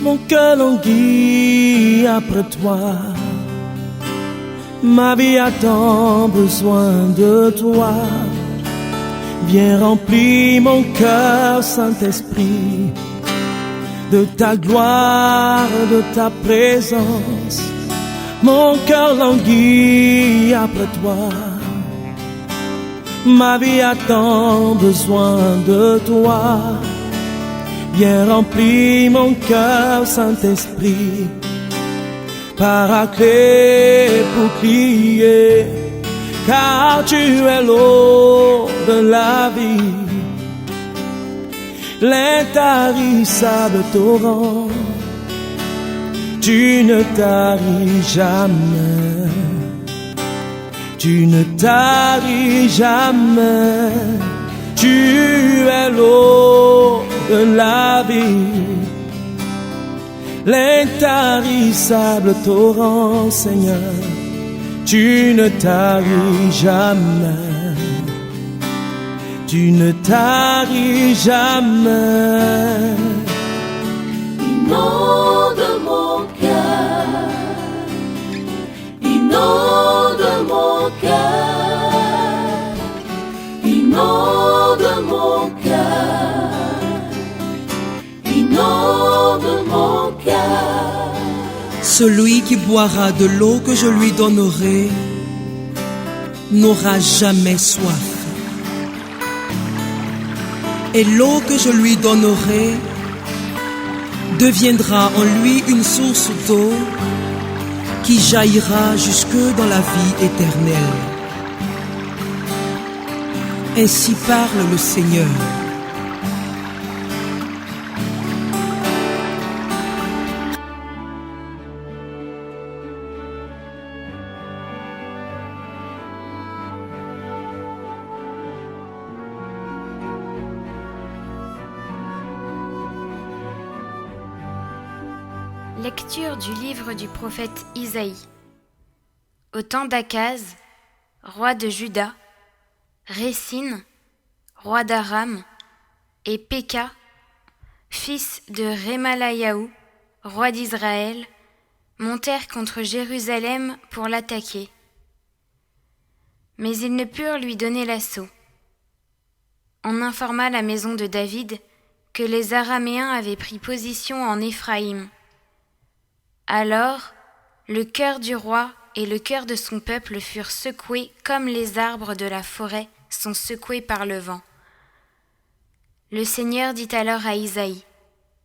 Mon cœur languit après toi. Ma vie a tant besoin de toi. Viens remplir mon cœur, Saint-Esprit, de ta gloire, de ta présence. Mon cœur languit après toi. Ma vie a tant besoin de toi. Viens remplir mon cœur, Saint-Esprit, Paraclet, bouclier, car tu es l'eau de la vie, l'intarissable torrent. Tu ne taris jamais, tu ne taris jamais. Tu es l'eau de la vie, l'intarissable torrent, Seigneur. Tu ne taris jamais, tu ne taris jamais. Inonde mon cœur, inonde mon cœur, inonde mon cœur, inonde mon cœur. Celui qui boira de l'eau que je lui donnerai n'aura jamais soif. Et l'eau que je lui donnerai deviendra en lui une source d'eau qui jaillira jusque dans la vie éternelle. Ainsi parle le Seigneur. Lecture du livre du prophète Isaïe. Au temps d'Akaz, roi de Juda, Récine, roi d'Aram, et Péka, fils de Rémalayahu, roi d'Israël, montèrent contre Jérusalem pour l'attaquer. Mais ils ne purent lui donner l'assaut. On informa la maison de David que les Araméens avaient pris position en Éphraïm. Alors, le cœur du roi et le cœur de son peuple furent secoués comme les arbres de la forêt sont secoués par le vent. Le Seigneur dit alors à Isaïe,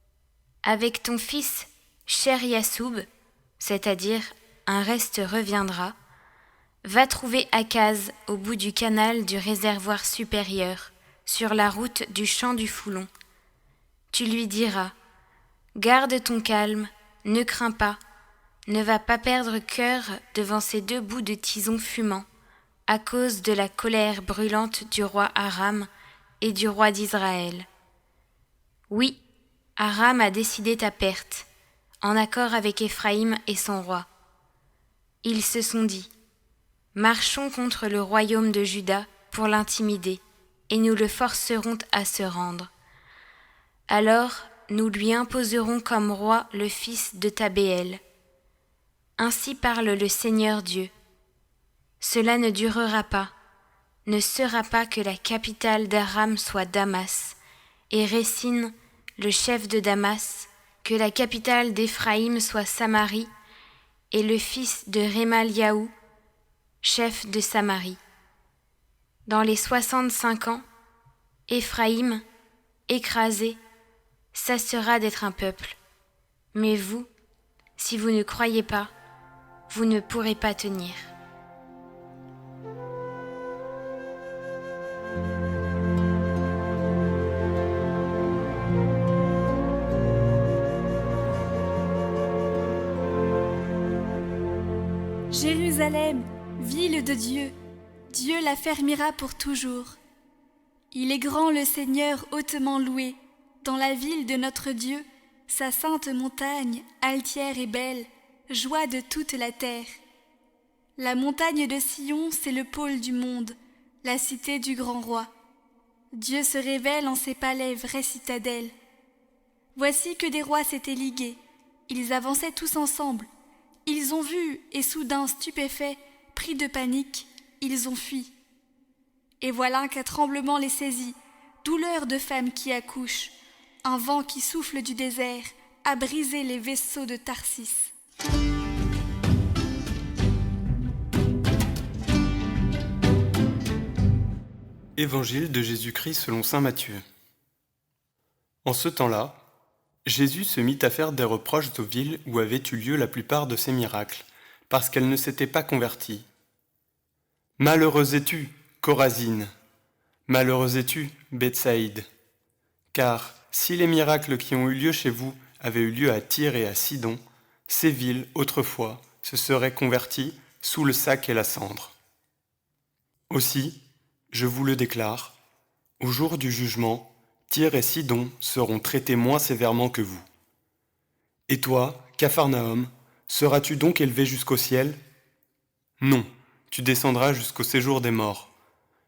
« Avec ton fils Cher-Yassoub, c'est-à-dire un reste reviendra, va trouver Akaz au bout du canal du réservoir supérieur, sur la route du champ du Foulon. Tu lui diras, « Garde ton calme, ne crains pas, ne va pas perdre cœur devant ces deux bouts de tison fumant, à cause de la colère brûlante du roi Aram et du roi d'Israël. Oui, Aram a décidé ta perte, en accord avec Éphraïm et son roi. Ils se sont dit, marchons contre le royaume de Juda pour l'intimider, et nous le forcerons à se rendre. Alors, nous lui imposerons comme roi le fils de Tabéel. Ainsi parle le Seigneur Dieu. Cela ne durera pas, ne sera pas que la capitale d'Aram soit Damas, et Récine, le chef de Damas, que la capitale d'Éphraïm soit Samarie, et le fils de Rémaliahu, chef de Samarie. Dans les 65 ans, Éphraïm, écrasé, cessera d'être un peuple. Mais vous, si vous ne croyez pas, vous ne pourrez pas tenir. Jérusalem, ville de Dieu, Dieu l'affermira pour toujours. Il est grand le Seigneur hautement loué, dans la ville de notre Dieu, sa sainte montagne, altière et belle, joie de toute la terre. La montagne de Sion, c'est le pôle du monde, la cité du grand roi. Dieu se révèle en ses palais, vraie citadelle. Voici que des rois s'étaient ligués, Ils avançaient tous ensemble. Ils ont vu, et soudain, stupéfaits, pris de panique, ils ont fui. Et voilà qu'un tremblement les saisit, douleur de femme qui accouche. Un vent qui souffle du désert a brisé les vaisseaux de Tarsis. Évangile de Jésus-Christ selon saint Matthieu. En ce temps-là, Jésus se mit à faire des reproches aux villes où avaient eu lieu la plupart de ses miracles, parce qu'elles ne s'étaient pas converties. « Malheureuse es-tu, Chorazine! Malheureuse es-tu, Bethsaïde! Car si les miracles qui ont eu lieu chez vous avaient eu lieu à Tyr et à Sidon, ces villes, autrefois, se seraient converties sous le sac et la cendre. Aussi, je vous le déclare, au jour du jugement, Tyr et Sidon seront traités moins sévèrement que vous. Et toi, Capharnaüm, seras-tu donc élevé jusqu'au ciel? Non, tu descendras jusqu'au séjour des morts.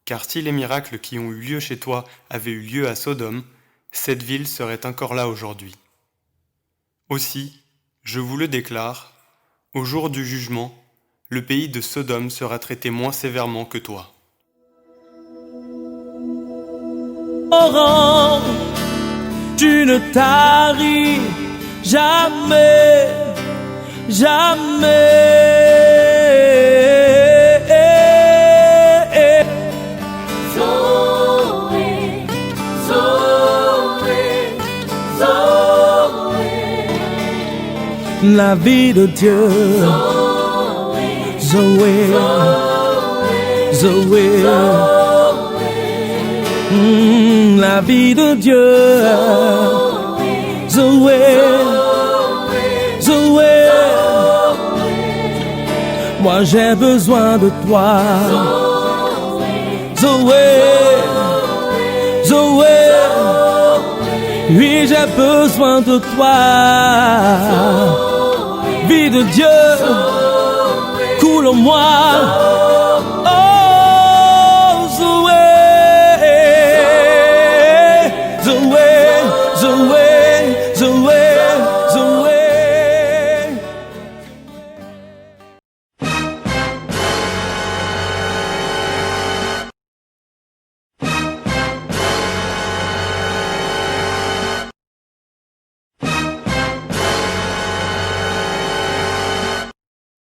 Car si les miracles qui ont eu lieu chez toi avaient eu lieu à Sodome, cette ville serait encore là aujourd'hui. Aussi, je vous le déclare, au jour du jugement, le pays de Sodome sera traité moins sévèrement que toi. Tu ne taris jamais, jamais. Zoé, Zoé, Zoé. La vie de Dieu, Zoé, Zoé, la vie de Dieu, Zoé, Zoé. Moi j'ai besoin de toi, Zoé, Zoé. Oui, j'ai besoin de toi. Vie de Dieu, coule en moi.